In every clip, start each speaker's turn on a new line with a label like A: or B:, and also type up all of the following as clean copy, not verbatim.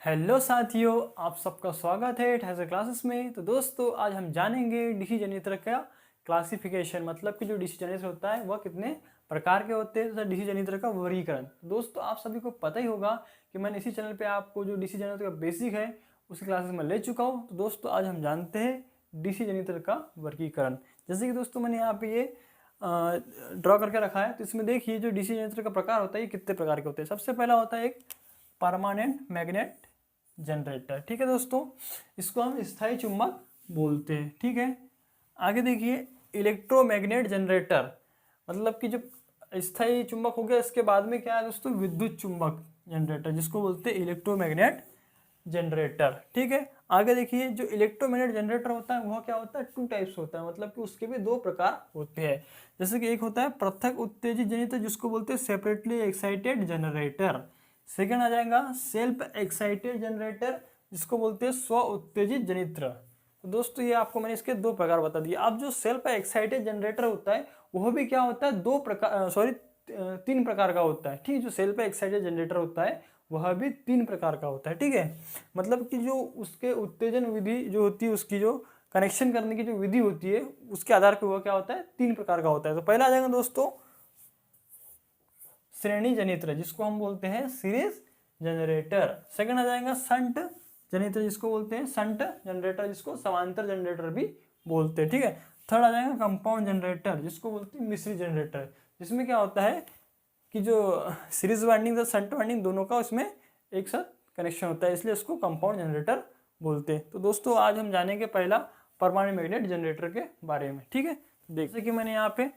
A: Hello साथियों, आप सबका स्वागत है ठहर क्लासेस में। तो दोस्तों, आज हम जानेंगे डीसी जनरेटर का क्लासिफिकेशन, मतलब कि जो डीसी जनरेटर होता है वह कितने प्रकार के होते हैं, तथा डीसी जनरेटर का वर्गीकरण। दोस्तों, आप सभी को पता ही होगा कि मैंने इसी चैनल पे आपको जो डीसी जनरेटर का बेसिक है उसकी क्लासेस में ले चुका हूँ। तो दोस्तों, आज हम जानते हैं डीसी जनरेटर का वर्गीकरण। जैसे कि दोस्तों मैंने यहाँ पे ये ड्रॉ करके रखा है। तो इसमें देखिए जो डीसी जनरेटर का प्रकार होता है ये कितने प्रकार के होते हैं। सबसे पहला होता है एक परमानेंट मैग्नेट जनरेटर। ठीक है दोस्तों, इसको हम स्थायी चुंबक बोलते हैं। ठीक है, आगे देखिए इलेक्ट्रोमैग्नेट जनरेटर, मतलब कि जब स्थायी चुंबक हो गया इसके बाद में क्या है दोस्तों, विद्युत चुंबक जनरेटर, जिसको बोलते हैं इलेक्ट्रोमैग्नेट जनरेटर। ठीक है, आगे देखिए जो इलेक्ट्रोमैग्नेट जनरेटर होता है वह क्या होता है, टू टाइप्स होता है, मतलब कि उसके भी दो प्रकार होते हैं। जैसे कि एक होता है पृथक उत्तेजित जनरेटर, जिसको बोलते हैं सेपरेटली एक्साइटेड जनरेटर। सेकंड आ जाएगा सेल्फ एक्साइटेड जनरेटर, जिसको बोलते हैं स्व उत्तेजित जनरेटर। तो दोस्तों ये आपको मैंने इसके दो प्रकार बता दिए। अब जो सेल्फ एक्साइटेड जनरेटर होता है वह भी क्या होता है, तीन प्रकार का होता है। ठीक है, जो सेल्फ एक्साइटेड जनरेटर होता है वह भी तीन प्रकार का होता है। ठीक है, मतलब कि जो उसके उत्तेजन विधि जो होती है, उसकी जो कनेक्शन करने की जो विधि होती है उसके आधार पर वह क्या होता है, तीन प्रकार का होता है। तो पहला आ जाएगा दोस्तों श्रेणी जनरेटर, जिसको हम बोलते हैं सीरीज जनरेटर। सेकंड आ जाएगा संट जनरेटर, जिसको बोलते हैं संट जनरेटर, जिसको समांतर जनरेटर भी बोलते हैं। ठीक है, थर्ड आ जाएगा कंपाउंड जनरेटर, जिसको बोलते हैं मिश्रित जनरेटर, जिसमें क्या होता है कि जो सीरीज वाइंडिंग और संट वाइंडिंग दोनों का उसमें एक साथ कनेक्शन होता है, इसलिए उसको कंपाउंड जनरेटर बोलते हैं। तो दोस्तों आज हम जानेंगे पहला परमानेंट मैग्नेट जनरेटर के बारे में। ठीक है, जैसे कि मैंने यहाँ पे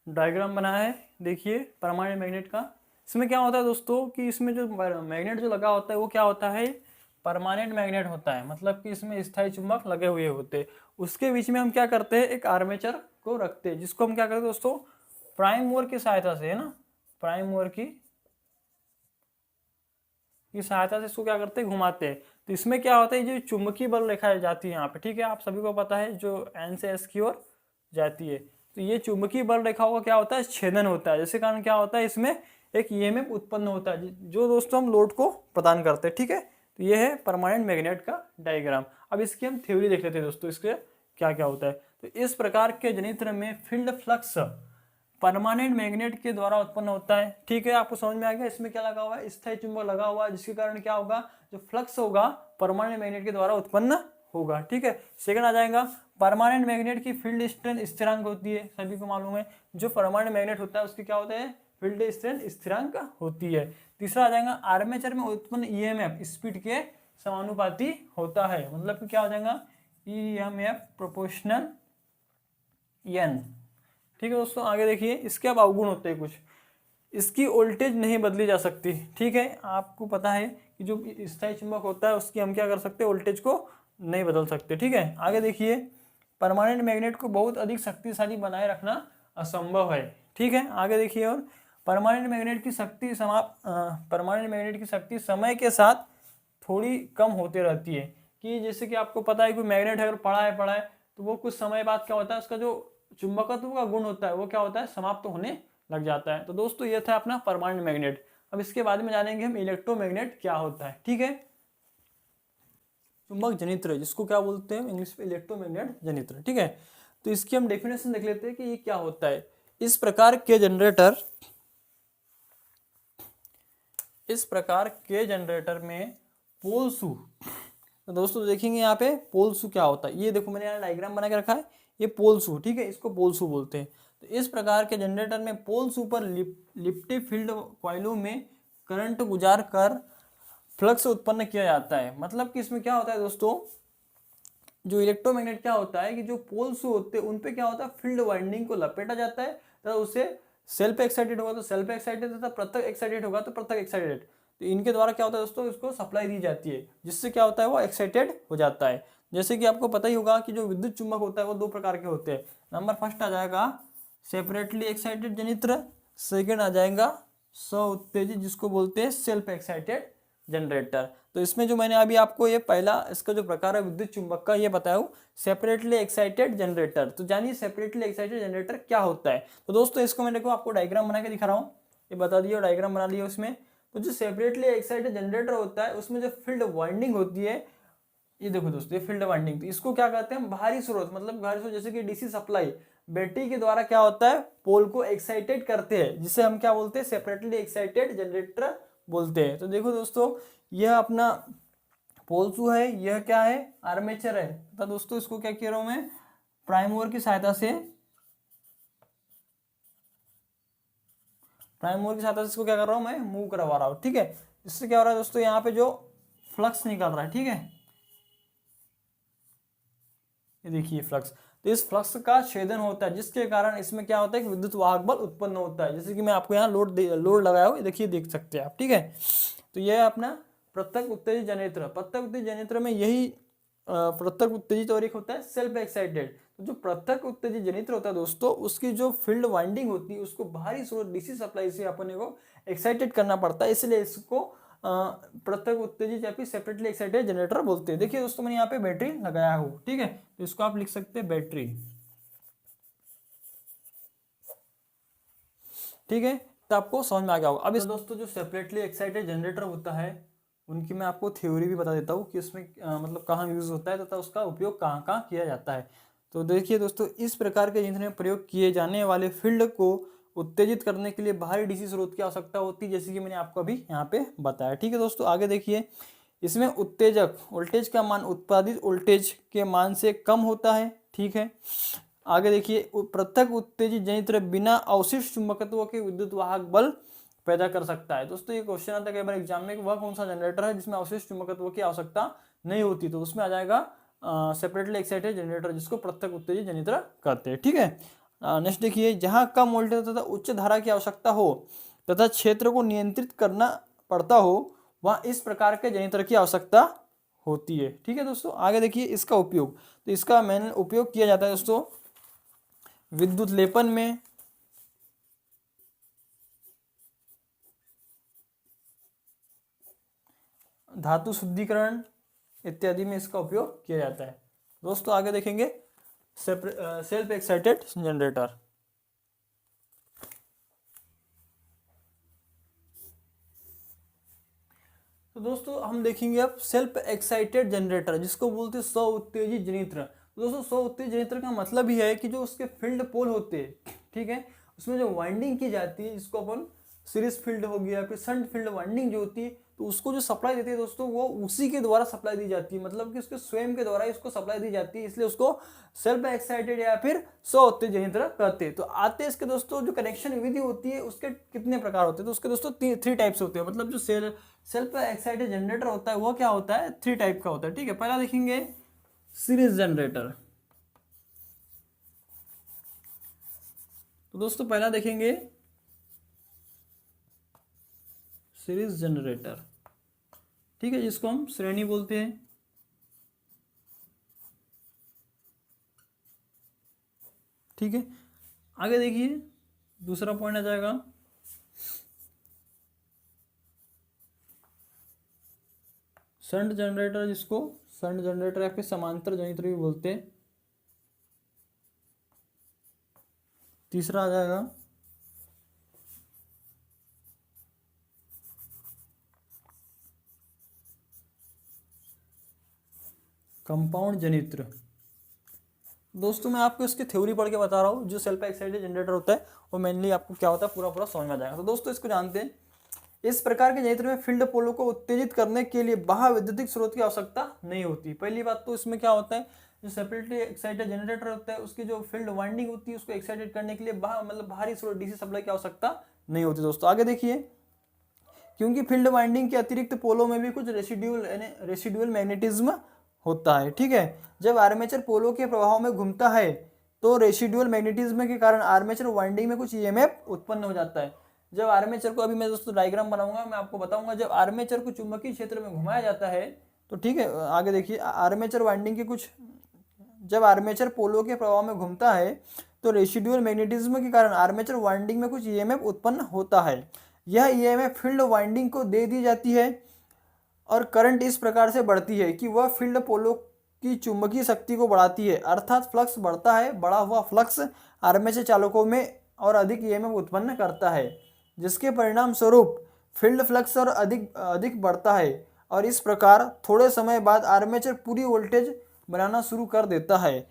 A: डायग्राम बनाया है, देखिए परमानेंट मैग्नेट का। इसमें क्या होता है दोस्तों कि इसमें जो मैग्नेट जो लगा होता है वो क्या होता है, परमानेंट मैग्नेट होता है, मतलब कि इसमें स्थायी चुंबक लगे हुए होते हैं। उसके बीच में हम क्या करते हैं, एक आर्मेचर को रखते हैं, जिसको हम क्या करते हैं दोस्तों, प्राइम मूवर की सहायता से, है ना, प्राइम मूवर की सहायता से इसको क्या करते हैं, घुमाते हैं। तो इसमें क्या होता है, जो चुंबकीय बल रेखा जाती है यहाँ पे, ठीक है, आप सभी को पता है, जो एन से एस की ओर जाती है। तो ये चुंबकीय बल रेखाओं का क्या होता है, छेदन होता है, जिसके कारण क्या होता है, इसमें एक ईएमएफ उत्पन्न होता है, जो दोस्तों हम लोड को प्रदान करते हैं। ठीक है, तो ये है परमानेंट मैग्नेट का डायग्राम। अब इसकी हम थ्योरी देख लेते हैं दोस्तों, इसके क्या क्या होता है। तो इस प्रकार के जनरेटर में फील्ड फ्लक्स परमानेंट मैग्नेट के द्वारा उत्पन्न होता है। ठीक है, आपको समझ में आ गया। इसमें क्या लगा हुआ है, स्थायी चुंबक लगा हुआ है, जिसके कारण क्या होगा, जो फ्लक्स होगा परमानेंट मैग्नेट के द्वारा उत्पन्न होगा। ठीक है, सेकंड आ जाएगा परमानेंट मैग्नेट की फील्ड स्ट्रेंथ स्थिरांक होती है, सभी को मालूम है, जो परमानेंट मैग्नेट होता है उसकी क्या होता है, फील्ड स्ट्रेंथ स्थिरांक होती है। तीसरा आ जाएगा आर्मेचर में उत्पन्न ईएमएफ स्पीड के समानुपाती होता है, मतलब कि क्या हो जाएगा, ईएमएफ प्रोपोर्शनल एन। ठीक है दोस्तों, आगे देखिए इसके अब अवगुण होते हैं कुछ। इसकी वोल्टेज नहीं बदली जा सकती। ठीक है, आपको पता है कि जो स्थायी चुंबक होता है उसकी हम क्या कर सकते हैं, वोल्टेज को नहीं बदल सकते। ठीक है, आगे देखिए परमानेंट मैग्नेट को बहुत अधिक शक्तिशाली बनाए रखना असंभव है। ठीक है, आगे देखिए, और परमानेंट मैग्नेट की शक्ति समय के साथ थोड़ी कम होती रहती है। कि जैसे कि आपको पता है कि मैग्नेट अगर पड़ा है तो वो कुछ समय बाद क्या होता है, उसका जो चुंबकत्व का गुण होता है वो क्या होता है, समाप्त होने लग जाता है। तो दोस्तों ये था अपना परमानेंट मैग्नेट। अब इसके बाद में जानेंगे हम इलेक्ट्रोमैग्नेट क्या होता है। ठीक है, चुंबक जनित्र, जिसको क्या बोलते हैं इंग्लिश में, इलेक्ट्रोमैग्नेट जनित्र। ठीक है, तो इसकी हम डेफिनेशन देख लेते हैं कि ये क्या होता है। इस प्रकार के जनरेटर में पोलसू, तो दोस्तों देखेंगे यहाँ पे पोलसू क्या होता है। ये देखो मैंने यहाँ डायग्राम बना के रखा है, ये पोलसू। ठीक है, इसको पोलसू बोलते हैं। तो इस प्रकार के जनरेटर में पोलसू पर लिप्टी फील्ड कॉइलों में करंट गुजार कर फ्लक्स उत्पन्न किया जाता है। मतलब कि इसमें क्या होता है दोस्तों, जो इलेक्ट्रोमैग्नेट क्या होता है कि जो पोलसू होते हैं उन पे क्या होता है, फील्ड वाइंडिंग को लपेटा जाता है, तथा उससे सेल्फ एक्साइटेड होगा तो सेल्फ एक्साइटेड, तथा पृथक एक्साइटेड होगा तो पृथक एक्साइटेड, तो इनके द्वारा क्या होता है दोस्तों, इसको सप्लाई दी जाती है, जिससे क्या होता है वो एक्साइटेड हो जाता है। जैसे कि आपको पता ही होगा कि जो विद्युत चुंबक होता है वो दो प्रकार के होते हैं। नंबर फर्स्ट आ जाएगा सेपरेटली एक्साइटेड जनित्र, सेकेंड आ जाएगा स्व उत्तेजित, जिसको बोलते हैं सेल्फ एक्साइटेड जनरेटर। तो इसमें जो मैंने अभी आपको ये पहला इसका जो प्रकार है विद्युत चुंबक का ये बताया हूँ, सेपरेटली एक्साइटेड जनरेटर। तो जानिए सेपरेटली एक्साइटेड जनरेटर क्या होता है। तो दोस्तों इसको मैं देखो आपको डायग्राम बना के दिखा रहा हूँ, ये बता दिया, डायग्राम बना लिया उसमें। तो जो सेपरेटली एक्साइटेड जनरेटर होता है उसमें जो फील्ड वाइंडिंग होती है, ये देखो दोस्तों, ये फील्ड वाइंडिंग, तो इसको क्या कहते हैं, बाहरी स्रोत, मतलब बाहरी स्रोत जैसे कि डीसी सप्लाई बैटरी के द्वारा क्या होता है, पोल को एक्साइटेड करते हैं, जिसे हम क्या बोलते हैं, सेपरेटली एक्साइटेड जनरेटर बोलते हैं। तो देखो दोस्तों, यह अपना पोल शू है, यह क्या है, आर्मेचर है, तो दोस्तों इसको क्या कह रहा हूं मैं, प्राइम मूवर की सहायता से, प्राइम मूवर की सहायता से इसको क्या कर रहा हूं मैं, मूव करवा रहा हूं, ठीक है। इससे क्या हो रहा है दोस्तों, यहाँ पे जो फ्लक्स निकल रहा है, ठीक है, ये देखिए फ्लक्स, तो इस फ्लक्स का छेदन होता है, जिसके कारण इसमें क्या होता है कि विद्युत वाहक बल उत्पन्न होता है। जैसे कि मैं आपको यहाँ लोड लगाया हूँ, देखिए देख सकते हैं आप, ठीक है। तो यह अपना प्रत्यक्ष उत्तेजित जनरेटर, प्रत्यक्ष उत्तेजित जनरेटर में यही प्रत्यक्ष उत्तेजित और एक होता है सेल्फ एक्साइटेड। तो जो प्रत्यक्ष उत्तेजित जनरेटर होता है दोस्तों, उसकी जो फील्ड वाइंडिंग होती है उसको बाहरी स्रोत डीसी सप्लाई से अपने को एक्साइटेड करना पड़ता है, इसलिए इसको प्रत्यक्ष उत्तेजित या फिर सेपरेटली एक्साइटेड जनरेटर बोलते हैं। देखिए दोस्तों, मैंने यहाँ पे बैटरी लगाया हूँ, ठीक है, तो इसको आप लिख सकते हैं बैटरी, ठीक है, तो आपको समझ में आ गया होगा। अब दोस्तों जो सेपरेटली एक्साइटेड जनरेटर होता है उनकी मैं आपको थ्योरी भी बता देता हूँ कि इसमें मतलब कहाँ यूज होता है तथा उसका उपयोग कहाँ कहाँ किया जाता है। तो देखिए दोस्तों, इस प्रकार के यंत्र में प्रयोग किए जाने वाले फील्ड को उत्तेजित करने के लिए बाहरी डीसी स्रोत की आवश्यकता होती है, जैसे कि मैंने आपको अभी यहाँ पे बताया, ठीक है दोस्तों। आगे देखिए, इसमें उत्तेजक वोल्टेज का मान उत्पादित वोल्टेज के मान से कम होता है, ठीक है। आगे देखिए, प्रत्यक्ष उत्तेजित जनरेटर बिना अवशिष्ट चुंबकत्व के विद्युत वाहक बल पैदा कर सकता है। दोस्तों ये क्वेश्चन आता है कई बार एग्जाम में, वह कौन सा जनरेटर है जिसमें अवशिष्ट चुंबकत्व की आवश्यकता नहीं होती, तो उसमें आ जाएगा सेपरेटली एक्साइटेड जनरेटर, जिसको प्रत्यक्ष उत्तेजित जनरेटर कहते हैं, ठीक है। नेक्स्ट देखिए, जहां कम वोल्टेज तथा उच्च धारा की आवश्यकता हो तथा क्षेत्र को नियंत्रित करना पड़ता हो, वहां इस प्रकार के जनरेटर की आवश्यकता होती है, ठीक है दोस्तों। आगे देखिए इसका उपयोग, तो इसका मेन उपयोग किया जाता है दोस्तों विद्युत लेपन में, धातु शुद्धिकरण इत्यादि में इसका उपयोग किया जाता है। दोस्तों आगे देखेंगे सेल्फ एक्साइटेड जनरेटर। तो दोस्तों हम देखेंगे अब सेल्फ एक्साइटेड जनरेटर, जिसको बोलते हैं स्व उत्तेजित जनरेटर। तो दोस्तों स्व उत्तेजित जनरेटर का मतलब ही है कि जो उसके फील्ड पोल होते हैं, ठीक है, उसमें जो वाइंडिंग की जाती है, जिसको अपन सीरीज फील्ड हो गया, फिर शंट फील्ड वाइंडिंग जो होती है, तो उसको जो सप्लाई देती है दोस्तों, वो उसी के द्वारा सप्लाई दी जाती है, मतलब कि उसके स्वयं के द्वारा इसको सप्लाई दी जाती है, इसलिए उसको सेल्फ एक्साइटेड या फिर स्व उत्तेजित जनरेटर कहते हैं। तो आते हैं इसके दोस्तों जो कनेक्शन विधि होती है उसके कितने प्रकार होते हैं, तो उसके दोस्तों थ्री टाइप्स होते हैं, मतलब जो सेल्फ एक्साइटेड जनरेटर होता है वो क्या होता है, थ्री टाइप का होता है, ठीक है। पहला देखेंगे सीरीज जनरेटर। तो दोस्तों पहला देखेंगे सीरीज जनरेटर, ठीक है, जिसको हम श्रेणी बोलते हैं, ठीक है। आगे देखिए दूसरा पॉइंट आ जाएगा शंट जनरेटर, जिसको शंट जनरेटर या फिर समांतर जनरेटर भी बोलते हैं। तीसरा आ जाएगा कंपाउंड जनरेटर। दोस्तों मैं आपको इसकी थ्योरी पढ़ के बता रहा हूँ, जो सेल्फ एक्साइटेड जनरेटर होता है वो मेनली आपको क्या होता है पूरा समझ में आ जाएगा। तो दोस्तों इसको जानते हैं, इस प्रकार के जनरेटर में फील्ड पोलों को उत्तेजित करने के लिए बाह्य विद्युत स्रोत की आवश्यकता नहीं होती। पहली बात तो इसमें क्या होता है, जो सेपरेटली एक्साइटेड जनरेटर होता है उसकी जो फील्ड वाइंडिंग होती है उसको एक्साइटेड करने के लिए मतलब बाहरी स्रोत डीसी सप्लाई की आवश्यकता नहीं होती। दोस्तों आगे देखिए, क्योंकि फील्ड वाइंडिंग के अतिरिक्त पोलों में भी कुछ रेसिडुअल मैग्नेटिज्म होता है, ठीक है। जब आर्मेचर पोलो के प्रभाव में घूमता है तो रेसिडुअल मैग्नेटिज्म के कारण आर्मेचर वाइंडिंग में कुछ ईएमएफ उत्पन्न हो जाता है। जब आर्मेचर को, अभी मैं दोस्तों डायग्राम बनाऊंगा, मैं आपको बताऊंगा, जब आर्मेचर को चुंबकीय क्षेत्र में घुमाया जाता है तो ठीक है, आगे देखिए, आर्मेचर वाइंडिंग के कुछ, जब आर्मेचर पोलो के प्रभाव में घूमता है तो रेसिडुअल मैग्नेटिज्म के कारण आर्मेचर वाइंडिंग में कुछ ईएमएफ उत्पन्न होता है। यह ईएमएफ फील्ड वाइंडिंग को दे दी जाती है और करंट इस प्रकार से बढ़ती है कि वह फील्ड पोलो की चुंबकीय शक्ति को बढ़ाती है, अर्थात फ्लक्स बढ़ता है। बढ़ा हुआ फ्लक्स आर्मेचर चालकों में और अधिक ईएमएफ उत्पन्न करता है, जिसके परिणाम स्वरूप फील्ड फ्लक्स और अधिक अधिक बढ़ता है और इस प्रकार थोड़े समय बाद आर्मेचर पूरी वोल्टेज बनाना शुरू कर देता है।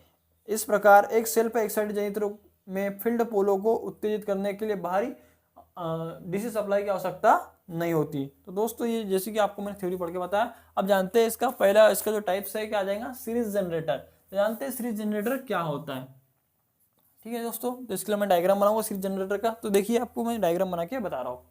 A: इस प्रकार एक सेल्फ एक्साइटेड जनरेटर में फील्ड पोलों को उत्तेजित करने के लिए बाहरी डीसी सप्लाई की आवश्यकता नहीं होती। तो दोस्तों ये जैसे कि आपको मैंने थ्योरी पढ़ के बताया, अब जानते हैं इसका पहला इसका जो टाइप्स है क्या आ जाएगा, सीरीज जनरेटर। तो जानते हैं सीरीज जनरेटर क्या होता है। ठीक है दोस्तों, तो इसके लिए मैं डायग्राम बनाऊंगा सीरीज जनरेटर का। तो देखिए आपको मैं डायग्राम बना के बता रहा हूँ।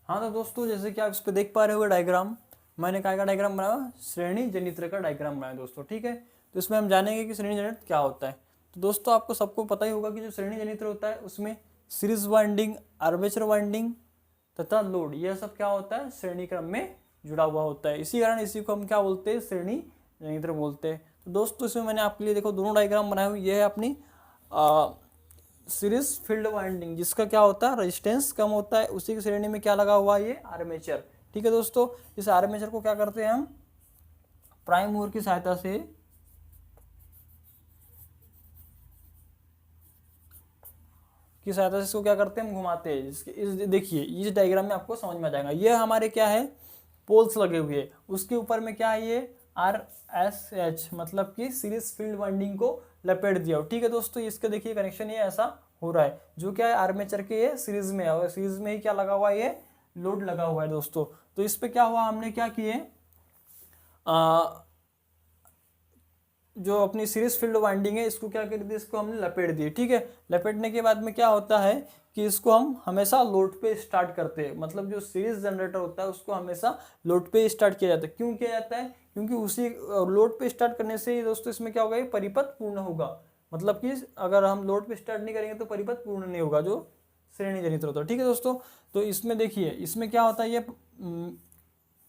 A: हाँ तो दोस्तों जैसे कि आप इस पर देख पा रहे हो डायग्राम, मैंने क्या का डायग्राम बनाया, श्रेणी जनित्र का डायग्राम बनाया दोस्तों। ठीक है, तो इसमें हम जानेंगे कि श्रेणी जनित्र क्या होता है। तो दोस्तों आपको सबको पता ही होगा कि जो श्रेणी जनित्र होता है उसमें सीरीज वाइंडिंग, आर्मेचर वाइंडिंग तथा लोड, यह सब क्या होता है, श्रेणी क्रम में जुड़ा हुआ होता है। इसी कारण इसी को हम क्या बोलते हैं, श्रेणी जनित्र बोलते हैं। तो दोस्तों इसमें मैंने आपके लिए देखो दोनों डायग्राम बनाए हुए। यह है अपनी सीरीज फील्ड वाइंडिंग, जिसका क्या होता है, रेजिस्टेंस कम होता है, उसी की श्रेणी में क्या लगा हुआ है, ये आर्मेचर। ठीक है दोस्तों, इस आर्मेचर को क्या करते हैं हम, प्राइम मूवर की सहायता से इसको क्या करते हैं, हम घुमाते हैं। इस देखिए इस डायग्राम में आपको समझ में आ जाएगा। ये हमारे क्या है, पोल्स लगे हुए, उसके ऊपर में क्या है, ये RSH मतलब कि सीरीज फील्ड वाइंडिंग को लपेट दिया। ठीक है दोस्तों, इसके देखिए कनेक्शन ये ऐसा हो रहा है, जो क्या है आर्मेचर के ये सीरीज में है और सीरीज में ही क्या लगा हुआ है, ये लोड लगा हुआ है दोस्तों। तो इस पे क्या हुआ, हमने क्या किए, जो अपनी सीरीज फील्ड वाइंडिंग है इसको क्या कर दिया, इसको हमने लपेट दिए। ठीक है, लपेटने के बाद में क्या होता है कि इसको हम हमेशा लोड पे स्टार्ट करते हैं। मतलब जो सीरीज जनरेटर होता है उसको हमेशा लोड पे स्टार्ट किया जाता है। क्यों किया जाता है, क्योंकि उसी लोड पे स्टार्ट करने से ही दोस्तों इसमें क्या होगा, ये परिपथ पूर्ण होगा। मतलब कि अगर हम लोड पे स्टार्ट नहीं करेंगे तो परिपथ पूर्ण नहीं होगा, जो श्रेणी जनित्र होता है। ठीक है दोस्तों, तो इसमें देखिए इसमें क्या होता है, ये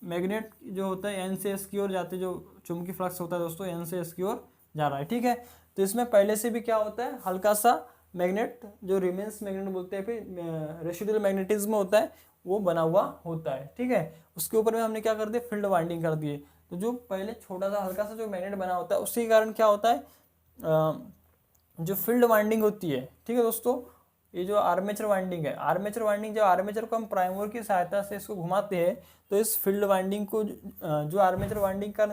A: मैग्नेट जो होता है एन से एस की ओर जाते, जो चुंबकीय फ्लक्स होता है दोस्तों एन से एस की ओर जा रहा है। ठीक है, तो इसमें पहले से भी क्या होता है, हल्का सा मैग्नेट जो रिमेंस मैग्नेट बोलते हैं, फिर रेसिडुअल मैग्नेटिज्म होता है वो बना हुआ होता है। ठीक है, उसके ऊपर में हमने क्या कर दिया, फील्ड वाइंडिंग कर दिए। तो जो पहले छोटा सा हल्का सा जो मैग्नेट बना होता है उसके कारण क्या होता है, जो फील्ड वाइंडिंग होती है। ठीक है दोस्तों, ये जो आर्मेचर वाइंडिंग है, आर्मेचर वाइंडिंग, जब आर्मेचर को हम प्राइम मूवर की सहायता से इसको घुमाते हैं तो इस फील्ड वाइंडिंग को जो आर्मेचर वाइंडिंग का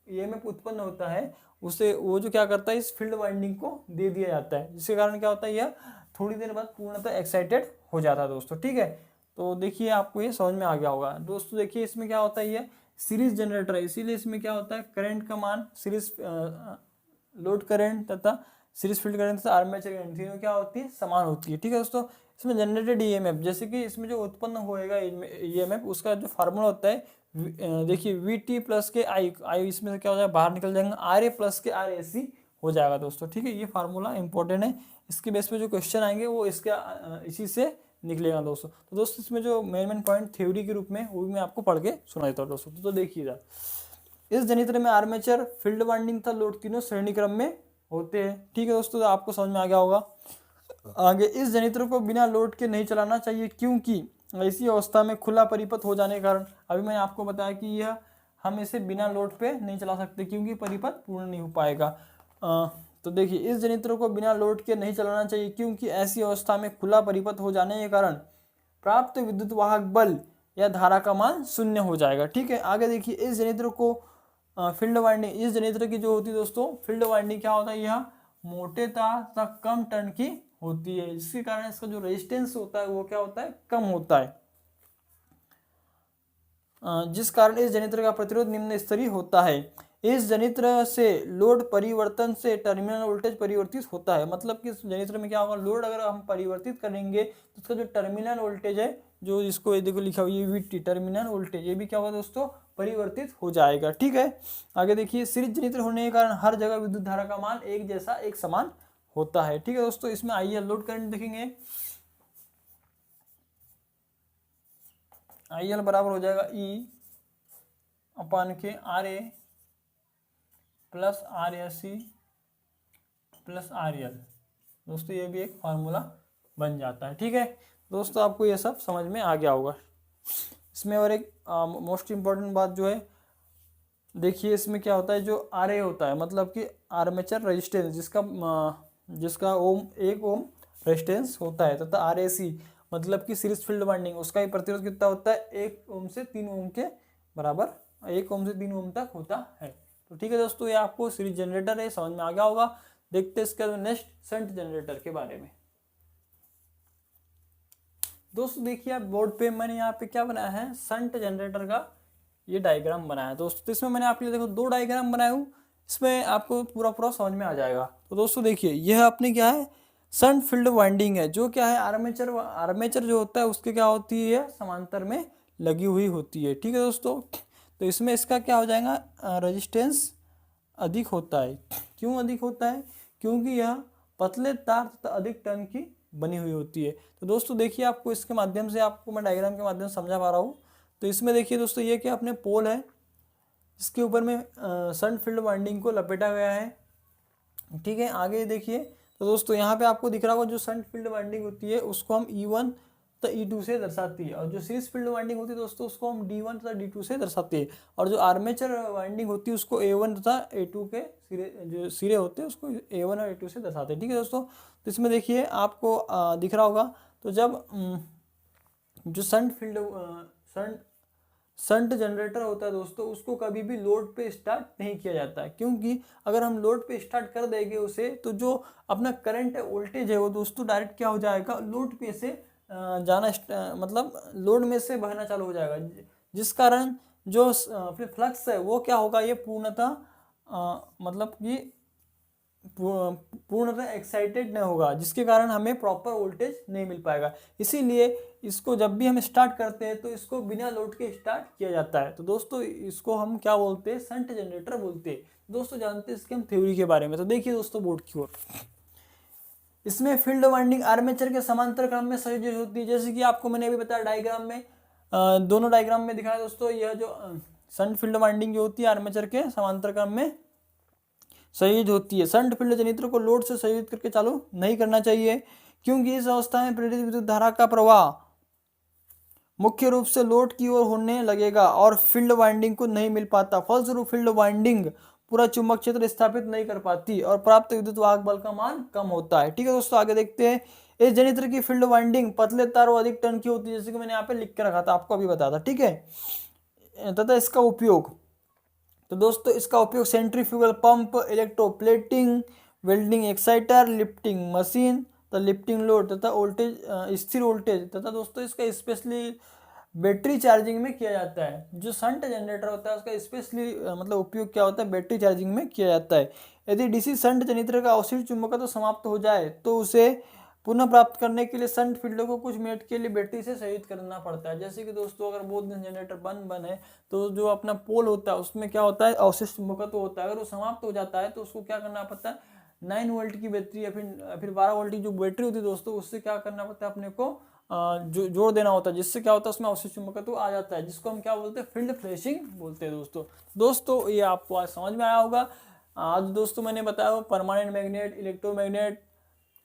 A: ईएमएफ उत्पन्न होता है उसे वो जो क्या करता है, इस फील्ड वाइंडिंग को दे दिया जाता है, जिसके कारण क्या होता है, यह थोड़ी देर बाद पूर्णतः एक्साइटेड हो जाता है दोस्तों। ठीक है, तो देखिए आपको ये समझ में आ गया होगा दोस्तों। देखिए इसमें क्या होता है, ये सीरीज जनरेटर है, इसीलिए इसमें क्या होता है, करंट का मान सीरीज लोड करंट तथा सीरीज फील्ड करंट तथा आर्मेचर करंट तीनों क्या होती है, समान होती है। ठीक है दोस्तों, इसमें जनरेटेड ईएमएफ, जैसे कि इसमें जो उत्पन्न होएगा ईएमएफ, उसका जो फार्मूला होता है, देखिए VT प्लस के आई इसमें से क्या हो जाएगा, बाहर निकल जाएगा, RA प्लस के RAC हो जाएगा दोस्तों। ठीक है, ये फार्मूला इंपॉर्टेंट है, इसके बेस पे जो क्वेश्चन आएंगे वो इसका इसी से निकलेगा दोस्तों। तो दोस्तों इसमें जो मेन पॉइंट थ्योरी के रूप में वो भी मैं आपको पढ़ के सुना देता हूँ दोस्तों। तो देखिएगा, इस जनित्र में आर्मेचर, फील्ड वाइंडिंग तथा लोड तीनों श्रेणी क्रम में होते हैं। ठीक है दोस्तों, तो आपको समझ में आ गया होगा। आगे, इस जनित्र को बिना लोड के नहीं चलाना चाहिए, क्योंकि ऐसी अवस्था में खुला परिपथ हो जाने के कारण, अभी मैंने आपको बताया कि यह हम इसे बिना लोड पे नहीं चला सकते क्योंकि परिपथ पूर्ण नहीं हो पाएगा। तो देखिए, इस जनित्र को बिना लोड के नहीं चलाना चाहिए क्योंकि ऐसी अवस्था में खुला परिपथ हो जाने के कारण प्राप्त विद्युत वाहक बल या धारा का मान शून्य हो जाएगा। ठीक है, आगे देखिए, इस जनित्र को फील्ड वाइंडिंग, इस जनित्र की जो होती है दोस्तों फील्ड वाइंडिंग, क्या होता है, यह मोटे तार तथा कम टर्न की होती है, जिसके कारण इसका जो रेजिस्टेंस होता है वो क्या होता है, कम होता है, जिस कारण इस जनित्र का प्रतिरोध निम्न स्तरीय होता है। इस जनित्र से लोड परिवर्तन से टर्मिनल वोल्टेज परिवर्तित होता है। मतलब कि इस जनित्र में क्या होगा, लोड अगर हम परिवर्तित करेंगे तो उसका जो टर्मिनल वोल्टेज है, जो इसको देखो लिखा हुआ है VT टर्मिनल वोल्टेज, ये भी क्या होगा दोस्तों, परिवर्तित हो जाएगा। ठीक है, आगे देखिए, सीरीज जनित्र होने के कारण हर जगह विद्युत धारा का मान एक जैसा एक समान होता है। ठीक है दोस्तों, इसमें आइए लोड करंट देखेंगे। IL बराबर हो जाएगा E/के RA plus RSC plus RL। दोस्तों ये भी एक फार्मूला बन जाता है। ठीक है दोस्तों, आपको ये सब समझ में आ गया होगा। इसमें और एक मोस्ट इम्पॉर्टेंट बात जो है, देखिए इसमें क्या होता है, जो RA होता है मतलब कि आर्मेचर रेजिस्टेंस, जिसका ओम 1 ओम रेजिस्टेंस होता है, तथा RAC मतलब कि सीरीज फील्ड वाइंडिंग, उसका ही प्रतिरोध कितना होता है 1 ओम से 3 ओम के बराबर, 1 ओम से 3 ओम तक होता है। तो ठीक है दोस्तों, ये आपको सीरीज जनरेटर है समझ में आ गया होगा। देखते हैं इसके नेक्स्ट शंट जनरेटर के बारे में। दोस्तों देखिए आप बोर्ड पे मैंने यहाँ पे क्या बनाया है, शंट जनरेटर का ये डायग्राम बनाया है दोस्तों। तो इसमें मैंने आपके लिए देखो 2 डायग्राम बनाया हूँ, इसमें आपको पूरा पूरा समझ में आ जाएगा। तो दोस्तों देखिए यह अपने क्या है, शंट फील्ड वाइंडिंग है, जो क्या है आर्मेचर जो होता है उसके क्या होती है, समांतर में लगी हुई होती है। ठीक है दोस्तों, तो इसमें इसका क्या हो जाएगा, रेजिस्टेंस अधिक होता है। क्यों अधिक होता है, क्योंकि यह पतले तार तथा अधिक टर्न की बनी हुई होती है। तो दोस्तों देखिए आपको इसके माध्यम से, आपको मैं डायग्राम के माध्यम से समझा पा रहा हूँ। तो इसमें देखिए दोस्तों ये क्या अपने पोल है, इसके ऊपर में शंट फील्ड वाइंडिंग को लपेटा गया है। ठीक है, आगे देखिए तो दोस्तों यहाँ पे आपको दिख रहा होगा जो शंट फील्ड वाइंडिंग होती है उसको हम E1 तो E2 से दर्शाती है, और जो सीरीज फील्ड वाइंडिंग होती है दोस्तों उसको हम D1 तथा D2 से दर्शाते हैं, और जो आर्मेचर वाइंडिंग होती है उसको A1 तथा A2 के जो सिरे होते हैं उसको A1 और A2 से दर्शाते हैं। ठीक है दोस्तों, तो इसमें देखिए आपको दिख रहा होगा, तो जब जो शंट जनरेटर होता है दोस्तों उसको कभी भी लोड पे स्टार्ट नहीं किया जाता है, क्योंकि अगर हम लोड पे स्टार्ट कर देंगे उसे तो जो अपना करंट वोल्टेज है वो दोस्तों डायरेक्ट क्या हो जाएगा, लोड पे से मतलब लोड में से बहना चालू हो जाएगा, जिस कारण जो फिर फ्लक्स है वो क्या होगा, ये पूर्णतः मतलब कि पूर्णतः एक्साइटेड नहीं होगा, जिसके कारण हमें प्रॉपर वोल्टेज नहीं मिल पाएगा। इसीलिए इसको जब भी हम स्टार्ट करते हैं तो इसको बिना लोड के स्टार्ट किया जाता है। तो दोस्तों इसको हम क्या बोलते हैं, शंट जनरेटर बोलते हैं। दोस्तों जानते हैं इसके हम थ्योरी के बारे में। तो देखिए दोस्तों बोर्ड की ओर, इसमें फील्ड वाइंडिंग आर्मेचर के समांतर क्रम में संयोजित होती है, जैसे कि आपको मैंने अभी बताया डायग्राम में, दोनों डायग्राम में दिखाया दोस्तों। यह जो शंट फील्ड वाइंडिंग जो होती है आर्मेचर के समांतर क्रम में संयोजित होती है। शंट फील्ड जनरेटर को लोड से संयोजित करके चालू नहीं करना चाहिए, क्योंकि इस अवस्था में प्रेरित विद्युत धारा का प्रवाह मुख्य रूप से लोड की ओर होने लगेगा और फील्ड वाइंडिंग को नहीं मिल पाता। फलस्वरूप फील्ड वाइंडिंग पूरा चुंबक क्षेत्र स्थापित नहीं कर पाती और प्राप्त विद्युत वाहक बल का मान कम होता है। ठीक है दोस्तों, आगे देखते हैं। इस जनरेटर की फील्ड वाइंडिंग पतले तार और अधिक टर्न की होती है, जैसे कि मैंने यहाँ पे लिख के रखा था, आपको अभी बताया था। ठीक है, तथा इसका उपयोग, तो दोस्तों इसका उपयोग centrifugal pump, electroplating, welding exciter, lifting machine, तो लिफ्टिंग लोड तथा वोल्टेज, स्थिर वोल्टेज तथा दोस्तों इसका स्पेशली बैटरी चार्जिंग में किया जाता है। जो शंट जनरेटर होता है उसका स्पेशली मतलब उपयोग क्या होता है, बैटरी चार्जिंग में किया जाता है। यदि डीसी शंट जनरेटर का अवशिष्ट चुंबकत्व समाप्त हो जाए तो उसे पुनः प्राप्त करने के लिए शंट फील्ड को कुछ मिनट के लिए बैटरी से संयोजित करना पड़ता है। जैसे कि दोस्तों अगर बहुत दिन जनरेटर बंद है तो जो अपना पोल होता है उसमें क्या होता है, अवशिष्ट चुंबकत्व होता है, अगर वो समाप्त हो जाता है तो उसको क्या करना पड़ता है, 9 वोल्ट की बैटरी या फिर 12 वोल्ट की जो बैटरी होती है दोस्तों, उससे क्या करना पड़ता है, अपने को जोड़ देना होता है, जिससे क्या होता है उसमें अवशिष्ट चुंबकत्व आ जाता है, जिसको हम क्या बोलते हैं, फील्ड फ्लैशिंग बोलते हैं दोस्तों ये आपको आज समझ में आया होगा। आज दोस्तों मैंने बताया परमानेंट मैग्नेट, इलेक्ट्रोमैग्नेट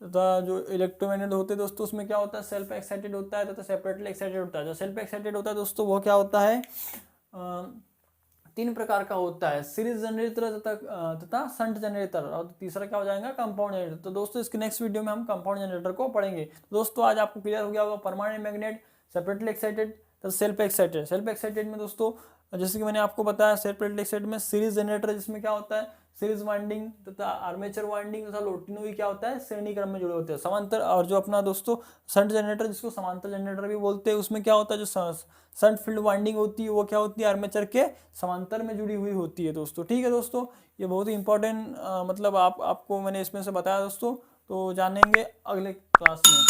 A: तथा जो इलेक्ट्रोमैग्नेट होते हैं दोस्तों उसमें क्या होता है, सेल्फ एक्साइटेड होता है तथा सेपरेटली एक्साइटेड होता है। जो सेल्फ एक्साइटेड होता है दोस्तों वो क्या होता है, 3 प्रकार का होता है, सीरीज जनरेटर तथा शंट जनरेटर, और तीसरा क्या हो जाएगा, कंपाउंड जनरेटर। तो दोस्तों इसके नेक्स्ट वीडियो में हम कंपाउंड जनरेटर को पढ़ेंगे। तो दोस्तों आज आपको क्लियर हो गया होगा परमानेंट मैग्नेट, सेपरेटली एक्साइटेड तथा सेल्फ एक्साइटेड। सेल्फ एक्साइटेड में दोस्तों जैसे कि मैंने आपको बताया सेपरेटली एक्साइटेड में सीरीज जनरेटर, जिसमें क्या होता है, सीरीज वाइंडिंग तथा आर्मेचर वाइंडिंग तथा लोड तीनों ही क्या होता है, श्रेणी क्रम में जुड़े होते हैं। समांतर, और जो अपना दोस्तों शंट जनरेटर जिसको समांतर जनरेटर भी बोलते हैं, उसमें क्या होता है, जो शंट फील्ड वाइंडिंग होती है वो क्या होती है, आर्मेचर के समांतर में जुड़ी हुई होती है दोस्तों। ठीक है दोस्तों, ये बहुत ही इंपॉर्टेंट मतलब आपको मैंने इसमें से बताया दोस्तों, तो जानेंगे अगले क्लास में।